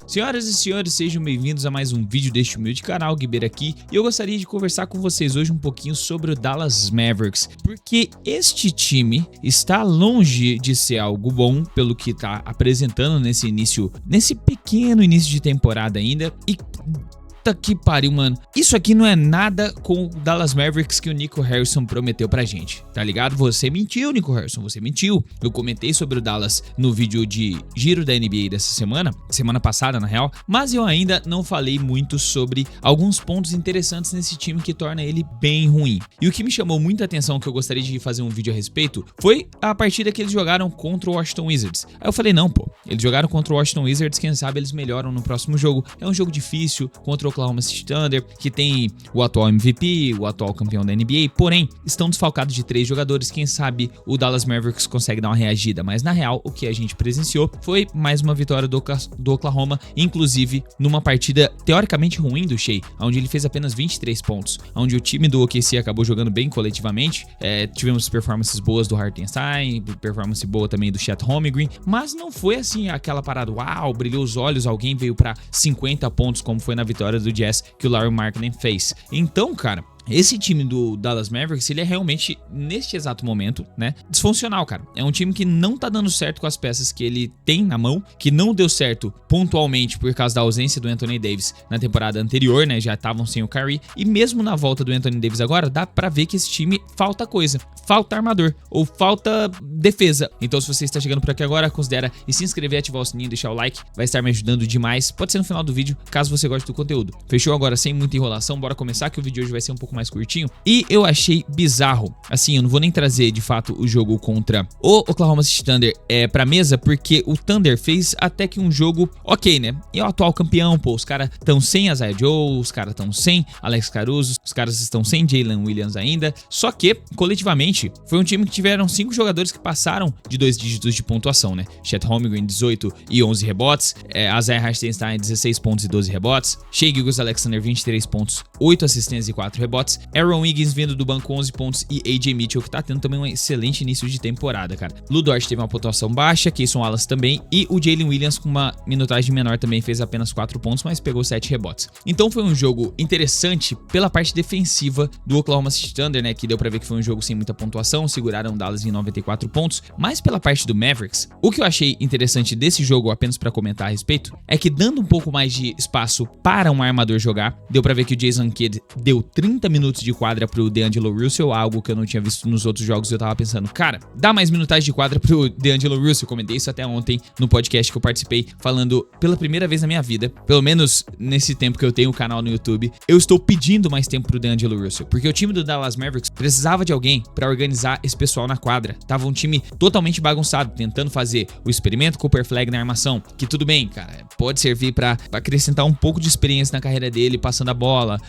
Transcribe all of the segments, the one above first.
Senhoras e senhores, sejam bem-vindos a mais um vídeo deste humilde canal, Guiber aqui, e eu gostaria de conversar com vocês hoje um pouquinho sobre o Dallas Mavericks, porque este time está longe de ser algo bom pelo que está apresentando nesse pequeno início de temporada ainda, e que pariu, mano. Isso aqui não é nada com o Dallas Mavericks que o Nico Harrison prometeu pra gente, tá ligado? Você mentiu, Nico Harrison, você mentiu. Eu comentei sobre o Dallas no vídeo de giro da NBA dessa semana passada, na real, mas eu ainda não falei muito sobre alguns pontos interessantes nesse time que torna ele bem ruim. E o que me chamou muita atenção, que eu gostaria de fazer um vídeo a respeito, foi a partida que eles jogaram contra o Washington Wizards. Aí eu falei, não, pô, eles jogaram contra o Washington Wizards, quem sabe eles melhoram no próximo jogo. É um jogo difícil contra o Oklahoma City Thunder, que tem o atual MVP, o atual campeão da NBA, porém, estão desfalcados de 3 jogadores, quem sabe o Dallas Mavericks consegue dar uma reagida, mas na real, o que a gente presenciou foi mais uma vitória do Oklahoma, inclusive numa partida teoricamente ruim do Shai, onde ele fez apenas 23 pontos, onde o time do OKC acabou jogando bem coletivamente, tivemos performances boas do Hartenstein, performance boa também do Chet Holmgren, mas não foi assim aquela parada, uau, brilhou os olhos, alguém veio pra 50 pontos, como foi na vitória do Jazz que o Lauri Markkanen fez. Então, cara, esse time do Dallas Mavericks, ele é realmente, neste exato momento, né, disfuncional, cara. É um time que não tá dando certo com as peças que ele tem na mão, que não deu certo pontualmente por causa da ausência do Anthony Davis na temporada anterior, né, já estavam sem o Kyrie, e mesmo na volta do Anthony Davis agora, dá pra ver que esse time falta coisa, falta armador, ou falta defesa. Então, se você está chegando por aqui agora, considera e se inscrever, ativar o sininho, deixar o like, vai estar me ajudando demais. Pode ser no final do vídeo, caso você goste do conteúdo. Fechou? Agora, sem muita enrolação, bora começar, que o vídeo de hoje vai ser um pouco mais curtinho. E eu achei bizarro, assim, eu não vou nem trazer de fato o jogo contra o Oklahoma City Thunder pra mesa, porque o Thunder fez até que um jogo ok, né? E é o atual campeão, pô, os caras estão sem Isaiah Joe, os caras estão sem Alex Caruso, os caras estão sem Jalen Williams ainda, só que, coletivamente, foi um time que tiveram 5 jogadores que passaram de 2 dígitos de pontuação, né? Chet Holmgren, 18 e 11 rebotes, Isaiah Hartenstein, 16 pontos e 12 rebotes, Shai Gilgeous-Alexander, 23 pontos, 8 assistências e 4 rebotes, Aaron Wiggins vindo do banco, 11 pontos, e AJ Mitchell, que tá tendo também um excelente início de temporada, cara. Lu Dort teve uma pontuação baixa, Cason Wallace também, e o Jalen Williams, com uma minutagem menor, também fez apenas 4 pontos, mas pegou 7 rebotes. Então foi um jogo interessante pela parte defensiva do Oklahoma City Thunder, né, que deu pra ver que foi um jogo sem muita pontuação, seguraram o Dallas em 94 pontos, mas pela parte do Mavericks, o que eu achei interessante desse jogo, apenas pra comentar a respeito, é que dando um pouco mais de espaço para um armador jogar, deu pra ver que o Jason Kidd deu 30 minutos de quadra pro D'Angelo Russell, algo que eu não tinha visto nos outros jogos. Eu tava pensando, cara, dá mais minutagem de quadra pro D'Angelo Russell. Comentei isso até ontem no podcast que eu participei, falando pela primeira vez na minha vida, pelo menos nesse tempo que eu tenho o canal no YouTube, eu estou pedindo mais tempo pro D'Angelo Russell, porque o time do Dallas Mavericks precisava de alguém pra organizar esse pessoal na quadra. Tava um time totalmente bagunçado, tentando fazer o experimento Cooper Flag na armação, que tudo bem, cara, pode servir pra acrescentar um pouco de experiência na carreira dele, passando a bola,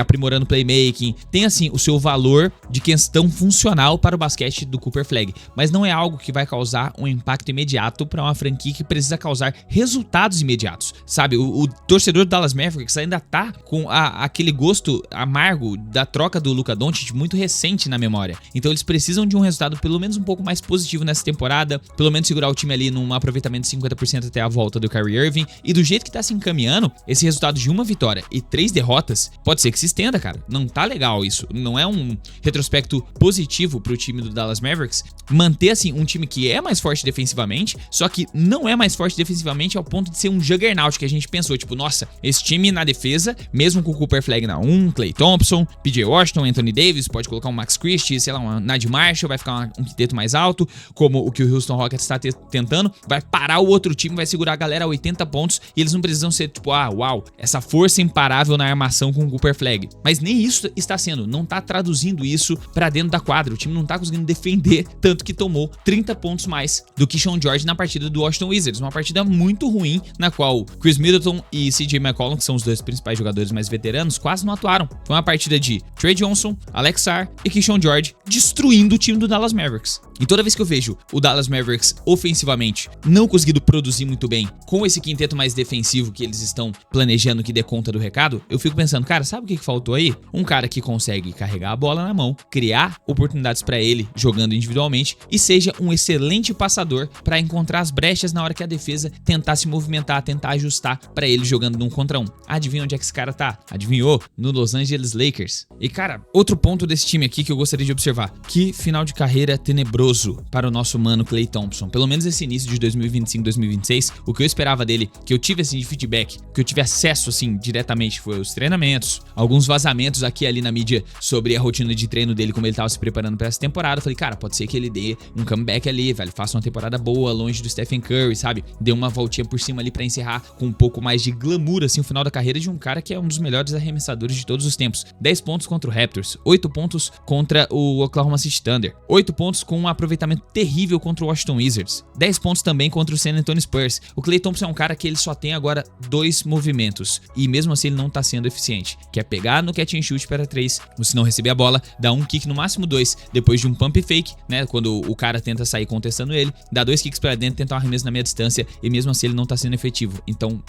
aprimorando o playmaking, tem assim o seu valor de questão funcional para o basquete do Cooper Flag, mas não é algo que vai causar um impacto imediato para uma franquia que precisa causar resultados imediatos, sabe? O torcedor do Dallas Mavericks ainda tá com aquele gosto amargo da troca do Luka Doncic muito recente na memória, então eles precisam de um resultado pelo menos um pouco mais positivo nessa temporada, pelo menos segurar o time ali num aproveitamento de 50% até a volta do Kyrie Irving, e do jeito que tá se encaminhando, esse resultado de uma vitória e 3 derrotas, pode ser que se estenda, cara, não tá legal isso, não é um retrospecto positivo pro time do Dallas Mavericks manter assim um time que é mais forte defensivamente, só que não é mais forte defensivamente ao ponto de ser um juggernaut que a gente pensou, tipo, nossa, esse time na defesa, mesmo com o Cooper Flag na 1, Klay Thompson, PJ Washington, Anthony Davis, pode colocar um Max Christie, sei lá, um Naji Marshall, vai ficar um quinteto mais alto, como o que o Houston Rockets está tentando, vai parar o outro time, vai segurar a galera a 80 pontos, e eles não precisam ser tipo, uau, essa força imparável na armação com o Cooper Flag, mas nem isso está sendo, não tá traduzindo isso pra dentro da quadra, o time não tá conseguindo defender, tanto que tomou 30 pontos mais do que Sean George na partida do Washington Wizards, uma partida muito ruim, na qual Chris Middleton e CJ McCollum, que são os dois principais jogadores mais veteranos, quase não atuaram. Foi uma partida de Trey Johnson, Alex Sarr e Keyshawn George destruindo o time do Dallas Mavericks. E toda vez que eu vejo o Dallas Mavericks ofensivamente não conseguindo produzir muito bem com esse quinteto mais defensivo que eles estão planejando que dê conta do recado, eu fico pensando, cara, sabe o que faltou aí? um cara que consegue carregar a bola na mão, criar oportunidades para ele jogando individualmente e seja um excelente passador para encontrar as brechas na hora que a defesa tentar se movimentar, tentar ajustar para ele jogando num contra um. Adivinha onde é que esse cara tá? Adivinhou? No Los Angeles Lakers. E cara, outro ponto desse time aqui que eu gostaria de observar, que final de carreira tenebroso para o nosso mano Klay Thompson. Pelo menos esse início de 2025-2026, o que eu esperava dele, que eu tive assim de feedback, que eu tive acesso assim diretamente, foi os treinamentos, alguns vazamentos aqui e ali na mídia sobre a rotina de treino dele, como ele tava se preparando para essa temporada. Eu falei, cara, pode ser que ele dê um comeback ali, velho, faça uma temporada boa, longe do Stephen Curry, sabe? Dê uma voltinha por cima ali para encerrar com um pouco mais de glamour, assim, o final da carreira de um cara que é um dos melhores arremessadores de todos os tempos. 10 pontos contra o Raptors, 8 pontos contra o Oklahoma City Thunder, 8 pontos com um aproveitamento terrível contra o Washington Wizards, 10 pontos também contra o San Antonio Spurs. O Klay Thompson é um cara que ele só tem agora 2 movimentos, e mesmo assim ele não tá sendo eficiente, que é pegar no catch and shoot para 3, ou se não receber a bola, dar um kick no máximo 2, depois de um pump fake, né, quando o cara tenta sair contestando ele, dá 2 kicks para dentro, tentar um arremesso na meia distância, e mesmo assim ele não tá sendo efetivo.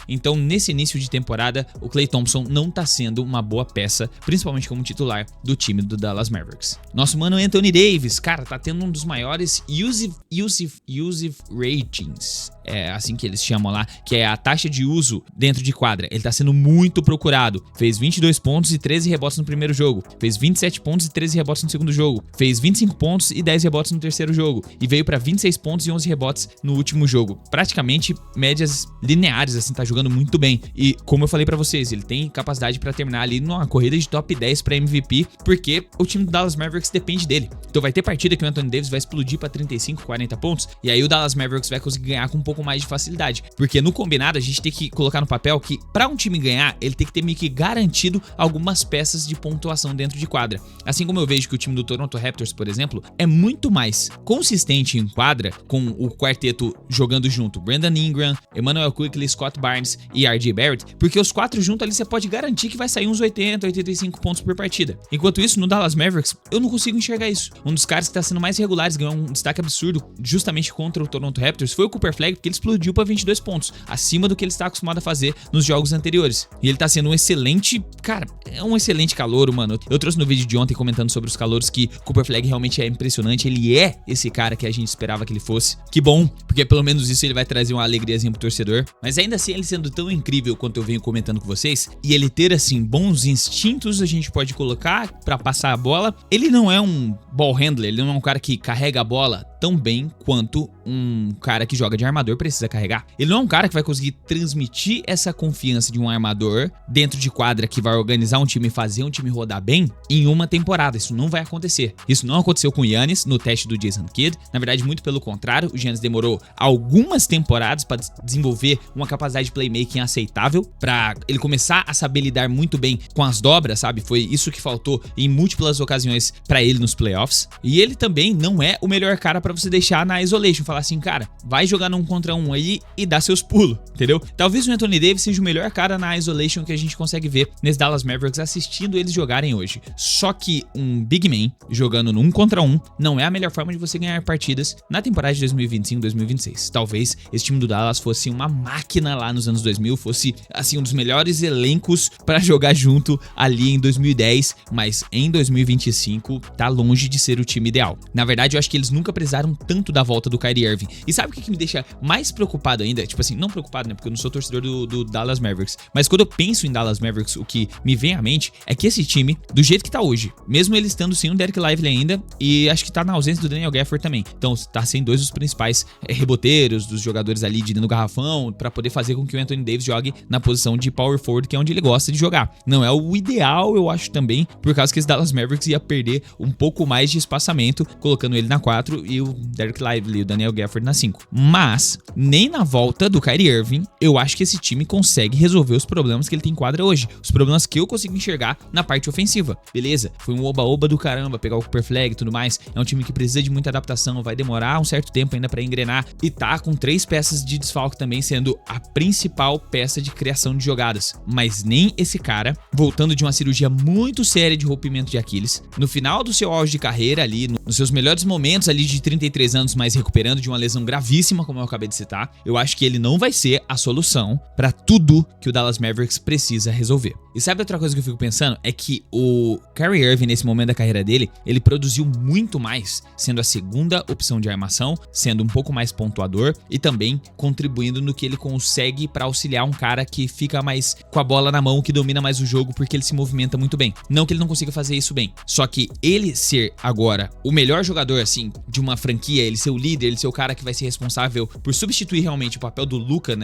Então nesse início de temporada, o Klay Thompson não tá sendo uma boa peça, principalmente como titular do time do Dallas Mavericks. Nosso mano Anthony Davis, cara, tá tendo um dos maiores usage ratings, é assim que eles chamam lá, que é a taxa de uso dentro de quadra. Ele tá sendo muito procurado. Fez 22 pontos e 13 rebotes no primeiro jogo. Fez 27 pontos e 13 rebotes no segundo jogo. Fez 25 pontos e 10 rebotes no terceiro jogo. E veio pra 26 pontos e 11 rebotes no último jogo. Praticamente médias lineares, assim, tá jogando muito bem. E como eu falei pra vocês, ele tem capacidade pra terminar ali numa corrida de top 10 pra MVP, porque o time do Dallas Mavericks depende dele. Então vai ter partida que o Anthony Davis vai explodir pra 35, 40 pontos, e aí o Dallas Mavericks vai conseguir ganhar com um pouco mais de facilidade. Porque no combinado a gente tem que colocar no papel que pra um time ganhar, ele tem que ter meio que garantido algumas peças de pontuação dentro de quadra. Assim como eu vejo que o time do Toronto Raptors, por exemplo, é muito mais consistente em quadra com o quarteto jogando junto, Brandon Ingram, Emmanuel Quickley, Scott Barnes e RJ Barrett, porque os 4 juntos ali você pode garantir que vai sair uns 80, 85 pontos por partida. Enquanto isso, no Dallas Mavericks, eu não consigo enxergar isso. Um dos caras que tá sendo mais regulares, ganhou um destaque absurdo justamente contra o Toronto Raptors, foi o Cooper Flag, porque ele explodiu pra 22 pontos, acima do que ele está acostumado a fazer nos jogos anteriores. E ele tá sendo um excelente, cara, é um excelente calouro, mano. Eu trouxe no vídeo de ontem comentando sobre os calouros que Cooper Flag realmente é impressionante, ele é esse cara que a gente esperava que ele fosse. Que bom, porque pelo menos isso ele vai trazer uma alegriazinha pro torcedor. Mas ainda assim, ele sendo tão incrível quanto eu venho comentando com vocês, e ele ter assim bons instintos, a gente pode colocar pra passar a bola. Ele não é um ball handler, ele não é um cara que carrega a bola tão bem quanto um cara que joga de armador precisa carregar. Ele não é um cara que vai conseguir transmitir essa confiança de um armador dentro de quadra que vai organizar um time e fazer um time rodar bem em uma temporada. Isso não vai acontecer. Isso não aconteceu com o Giannis no teste do Jason Kidd. Na verdade, muito pelo contrário, o Giannis demorou algumas temporadas para desenvolver uma capacidade de playmaking aceitável, para ele começar a saber lidar muito bem com as dobras, sabe? Foi isso que faltou em múltiplas ocasiões para ele nos playoffs. E ele também não é o melhor cara para você deixar na isolation, falar assim, cara, vai jogar num contra um aí e dá seus pulos, entendeu? Talvez o Anthony Davis seja o melhor cara na isolation que a gente consegue ver nesse Dallas Mavericks assistindo eles jogarem hoje. Só que um big man jogando no 1 contra 1 não é a melhor forma de você ganhar partidas na temporada de 2025-2026. Talvez esse time do Dallas fosse uma máquina lá nos anos 2000, fosse assim um dos melhores elencos para jogar junto ali em 2010, mas em 2025 tá longe de ser o time ideal. Na verdade, eu acho que eles nunca precisaram tanto da volta do Kyrie Irving. E sabe o que me deixa mais preocupado ainda? Tipo assim, não preocupado, né? Porque eu não sou torcedor do Dallas Mavericks. Mas quando eu penso em Dallas Mavericks, o que me vem à mente é que esse time, do jeito que tá hoje, mesmo ele estando sem o Dereck Lively ainda, e acho que tá na ausência do Daniel Gafford também. Então, tá sem 2 dos principais reboteiros, dos jogadores ali de dentro do garrafão, pra poder fazer com que o Anthony Davis jogue na posição de power forward, que é onde ele gosta de jogar. Não é o ideal, eu acho também, por causa que esse Dallas Mavericks ia perder um pouco mais de espaçamento, colocando ele na 4 e o Dereck Lively, o Daniel Gafford na 5. Mas, nem na volta do Kyrie Irving, eu acho que esse time consegue resolver os problemas que ele tem em quadra hoje. Os problemas que eu consigo enxergar na parte ofensiva. Beleza, foi um oba-oba do caramba, pegar o Cooper Flag e tudo mais. É um time que precisa de muita adaptação, vai demorar um certo tempo ainda pra engrenar. E tá com 3 peças de desfalque também, sendo a principal peça de criação de jogadas. Mas nem esse cara, voltando de uma cirurgia muito séria de rompimento de Aquiles, no final do seu auge de carreira ali, nos seus melhores momentos ali de 33 anos, mas recuperando de uma lesão gravíssima, como eu acabei de citar, eu acho que ele não vai ser a solução pra tudo que o Dallas Mavericks precisa resolver. E sabe outra coisa que eu fico pensando? É que o Kyrie Irving, nesse momento da carreira dele, ele produziu muito mais, sendo a segunda opção de armação, sendo um pouco mais pontuador e também contribuindo no que ele consegue pra auxiliar um cara que fica mais com a bola na mão, que domina mais o jogo porque ele se movimenta muito bem. Não que ele não consiga fazer isso bem, só que ele ser agora o melhor jogador, assim, de uma franquia, ele ser o líder, ele ser o cara que vai ser responsável por substituir realmente o papel do Luka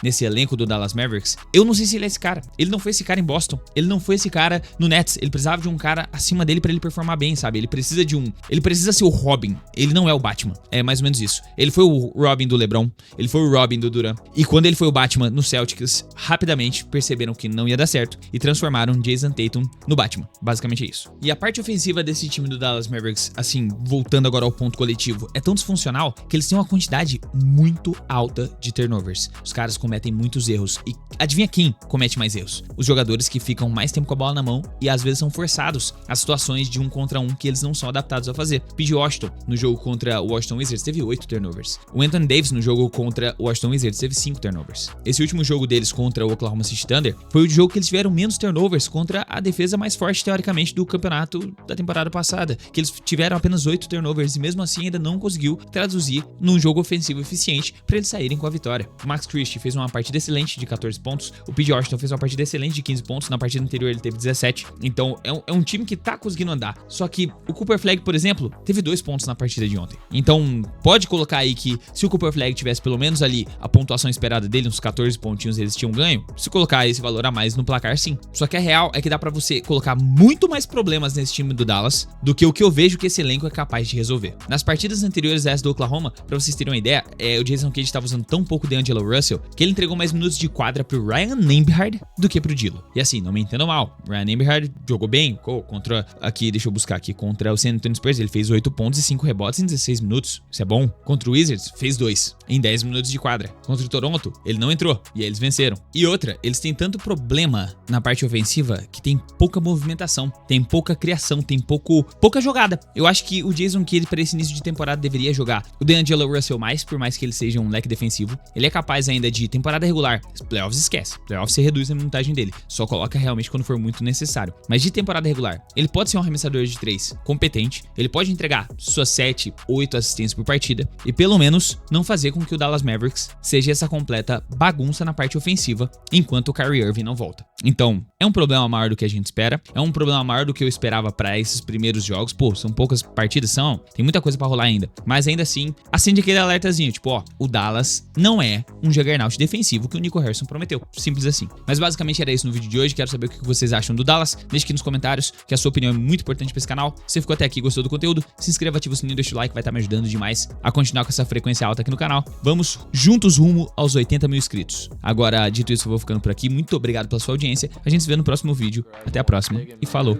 nesse elenco do Dallas Mavericks, eu não sei se ele é esse cara. Ele não foi esse cara em Boston, ele não foi esse cara no Nets, ele precisava de um cara acima dele pra ele performar bem, sabe? Ele precisa ser o Robin, ele não é o Batman, é mais ou menos isso. Ele foi o Robin do LeBron, ele foi o Robin do Durant, e quando ele foi o Batman no Celtics, rapidamente perceberam que não ia dar certo e transformaram Jason Tatum no Batman, basicamente é isso. E a parte ofensiva desse time do Dallas Mavericks, assim, voltando agora ao ponto coletivo, é tão disfuncional que eles têm uma quantidade muito alta de turnovers. Os caras cometem muitos erros. E adivinha quem comete mais erros? Os jogadores que ficam mais tempo com a bola na mão e às vezes são forçados a situações de 1 contra 1 que eles não são adaptados a fazer. P.J. Washington, no jogo contra o Washington Wizards, teve 8 turnovers. O Anthony Davis, no jogo contra o Washington Wizards, teve 5 turnovers. Esse último jogo deles contra o Oklahoma City Thunder foi o jogo que eles tiveram menos turnovers contra a defesa mais forte, teoricamente, do campeonato da temporada passada, que eles tiveram apenas 8 turnovers e mesmo assim ainda não conseguiu traduzir num jogo ofensivo eficiente para eles saírem com a vitória. O Max Christie fez uma partida excelente de 14 pontos, o P.J. Washington fez uma partida excelente de 15 pontos, na partida anterior ele teve 17, então é um time que tá conseguindo andar. Só que o Cooper Flag, por exemplo, teve 2 pontos na partida de ontem. Então pode colocar aí que se o Cooper Flag tivesse pelo menos ali a pontuação esperada dele, uns 14 pontinhos, eles tinham ganho, se colocar esse valor a mais no placar, sim. Só que a real é que dá pra você colocar muito mais problemas nesse time do Dallas do que o que eu vejo que esse elenco é capaz de resolver. Nas partidas anteriores a essa do Oklahoma, pra vocês terem uma ideia, o Jason Kidd estava usando tão pouco de D'Angelo Russell que ele entregou mais minutos de quadra pro Ryan Nembhard do que pro D'Lo. E assim, não me entendam mal, o Ryan Nembhard jogou bem contra deixa eu buscar aqui, contra o San Antonio Spurs, ele fez 8 pontos e 5 rebotes em 16 minutos, isso é bom. Contra o Wizards, fez 2 em 10 minutos de quadra. Contra o Toronto, ele não entrou e aí eles venceram. E outra, eles têm tanto problema na parte ofensiva que tem pouca movimentação, tem pouca criação, tem pouca jogada. Eu acho que o Jason Kidd para esse início de temporada deveria jogar o D'Angelo Russell mais, por mais que ele seja um leque defensivo. Ele é capaz ainda de temporada regular, playoffs esquece, playoffs você reduz a minutagem dele, só coloca realmente quando for muito necessário. Mas de temporada regular, ele pode ser um arremessador de 3 competente, ele pode entregar suas 7, 8 assistências por partida e pelo menos não fazer com que o Dallas Mavericks seja essa completa bagunça na parte ofensiva enquanto o Kyrie Irving não volta. Então, é um problema maior do que a gente espera, é um problema maior do que eu esperava para esses primeiros jogos. Pô, são poucas partidas, tem muita coisa para rolar ainda, mas ainda assim, acende aquele alertazinho, tipo, ó, o Dallas não é um juggernaut defensivo que o Nico Harrison prometeu, simples assim. Mas basicamente era isso no vídeo de hoje, quero saber o que vocês acham do Dallas, deixe aqui nos comentários, que a sua opinião é muito importante para esse canal. Se você ficou até aqui e gostou do conteúdo, se inscreva, ativa o sininho, deixa o like, vai estar me ajudando demais a continuar com essa frequência alta aqui no canal. Vamos juntos rumo aos 80 mil inscritos. Agora, dito isso, eu vou ficando por aqui, muito obrigado pela sua audiência, a gente se vê no próximo vídeo, até a próxima e falou!